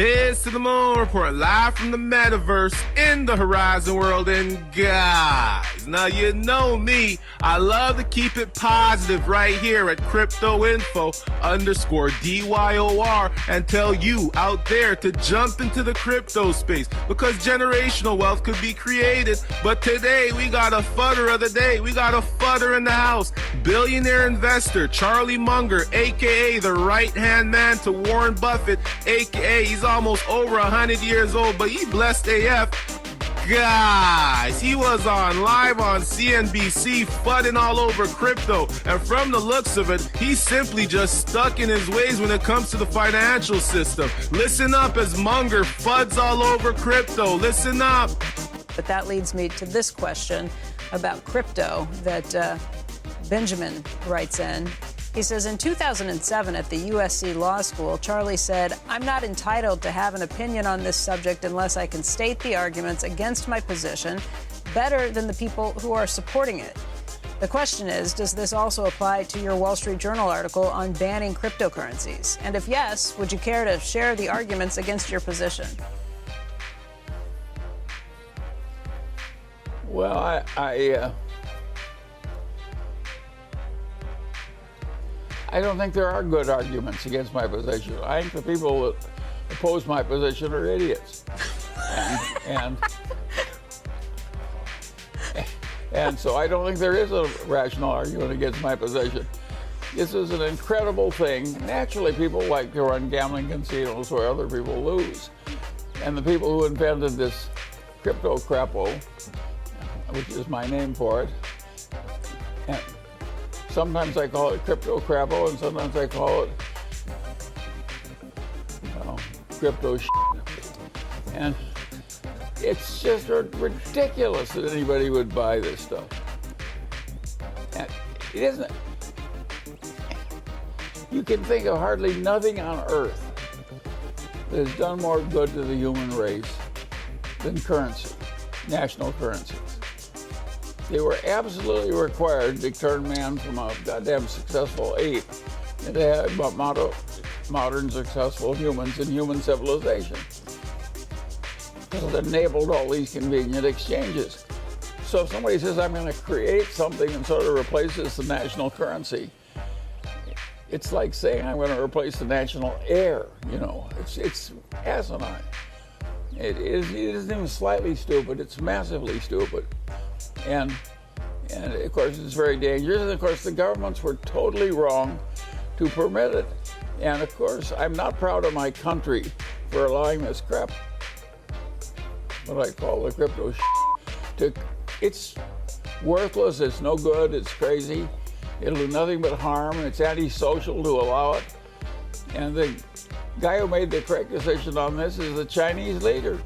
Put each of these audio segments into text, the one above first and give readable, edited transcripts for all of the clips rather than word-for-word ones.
Biz to the Moon report live from the metaverse in the Horizon world. And guys, now you know me, I love to keep it positive right here at cryptoinfo_DYOR and tell you out there to jump into the crypto space because generational wealth could be created. But today we got a fudder of the day. We got a fudder in the house. Billionaire investor Charlie Munger, aka the right-hand man to Warren Buffett, aka he's almost over 100 years old, but he blessed AF. Guys, he was live on CNBC fudding all over crypto, and from the looks of it, he's simply just stuck in his ways when it comes to the financial system. Listen up as Munger fuds all over crypto. Listen up. But that leads me to this question about crypto that Benjamin writes in. He says, in 2007 at the USC Law School, Charlie said, "I'm not entitled to have an opinion on this subject unless I can state the arguments against my position better than the people who are supporting it." The question is, does this also apply to your Wall Street Journal article on banning cryptocurrencies? And if yes, would you care to share the arguments against your position? Well, I don't think there are good arguments against my position. I think the people that oppose my position are idiots. And so I don't think there is a rational argument against my position. This is an incredible thing. Naturally, people like to run gambling casinos where other people lose. And the people who invented this crypto crapo, which is my name for it, and sometimes I call it crypto crapo, and sometimes I call it, crypto shit. And it's just ridiculous that anybody would buy this stuff. And it isn't. You can think of hardly nothing on earth that has done more good to the human race than currency, national currencies. They were absolutely required to turn man from a goddamn successful ape into modern successful humans in human civilization. It enabled all these convenient exchanges. So if somebody says, I'm going to create something and sort of replaces the national currency, it's like saying I'm going to replace the national air, It's asinine. It isn't even slightly stupid, it's massively stupid. And of course, it's very dangerous. And of course, the governments were totally wrong to permit it. And of course, I'm not proud of my country for allowing this crap, what I call the crypto shit. It's worthless, it's no good, it's crazy. It'll do nothing but harm, and it's antisocial to allow it. And the guy who made the correct decision on this is the Chinese leader.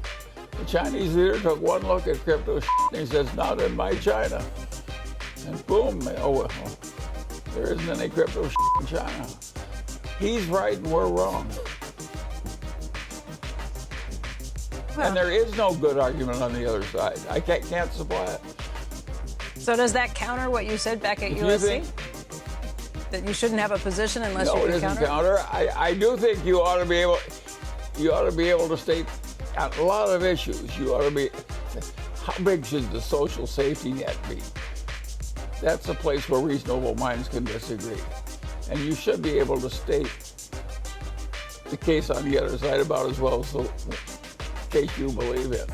The Chinese leader took one look at crypto shit and he says, not in my China. And boom, there isn't any crypto shit in China. He's right and we're wrong. And there is no good argument on the other side. I can't supply it. So does that counter what you said back at USC? That you shouldn't have a position unless you can counter? No, it doesn't counter. I do think you ought to be able to state on a lot of issues. You ought to be, how big should the social safety net be? That's a place where reasonable minds can disagree. And you should be able to state the case on the other side about as well as the case you believe in.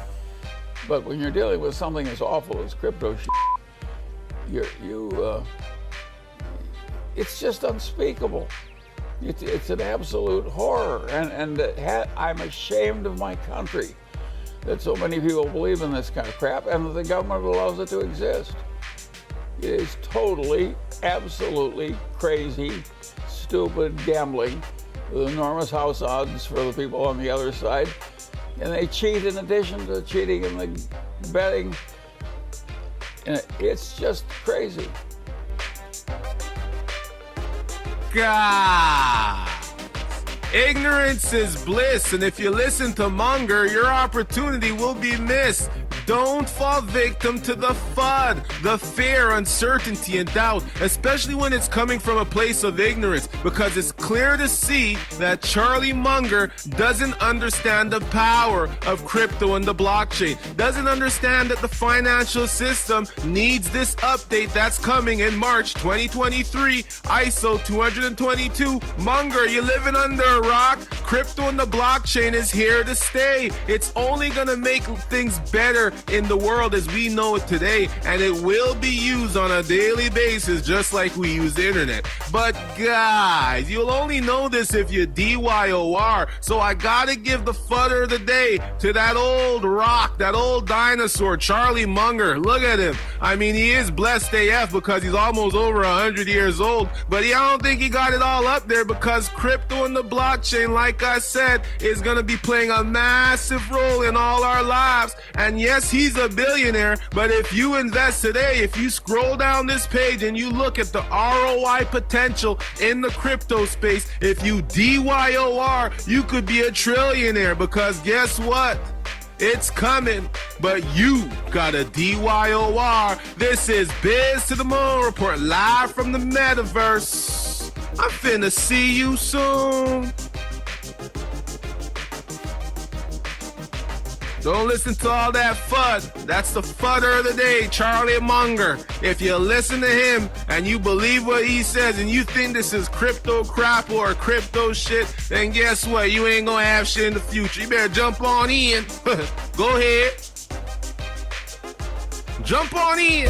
But when you're dealing with something as awful as crypto shit, it's just unspeakable. It's an absolute horror, and I'm ashamed of my country that so many people believe in this kind of crap and that the government allows it to exist. It is totally, absolutely crazy, stupid gambling with enormous house odds for the people on the other side, and they cheat in addition to cheating in the betting. And it's just crazy. God. Ignorance is bliss, and if you listen to Munger, your opportunity will be missed. Don't fall victim to the FUD, the fear, uncertainty, and doubt, especially when it's coming from a place of ignorance, because it's clear to see that Charlie Munger doesn't understand the power of crypto and the blockchain, doesn't understand that the financial system needs this update that's coming in March 2023, ISO 222. Munger, you're living under a rock. Crypto and the blockchain is here to stay. It's only going to make things better in the world as we know it today, and it will be used on a daily basis just like we use the internet. But guys, you'll only know this if you DYOR, so I gotta give the fudder of the day to that old rock, that old dinosaur, Charlie Munger. Look at him. I mean, he is blessed AF because he's almost over 100 years old, but I don't think he got it all up there, because crypto and the blockchain, like I said, is gonna be playing a massive role in all our lives. And yes, he's a billionaire, but if you invest today, if you scroll down this page and you look at the ROI potential in the crypto space, if you DYOR, you could be a trillionaire, because guess what? It's coming, but you gotta DYOR. This is Biz to the Moon Report, live from the metaverse. I'm finna see you soon. Don't listen to all that FUD. That's the fudder of the day, Charlie Munger. If you listen to him and you believe what he says and you think this is crypto crap or crypto shit, then guess what? You ain't gonna have shit in the future. You better jump on in. Go ahead. Jump on in.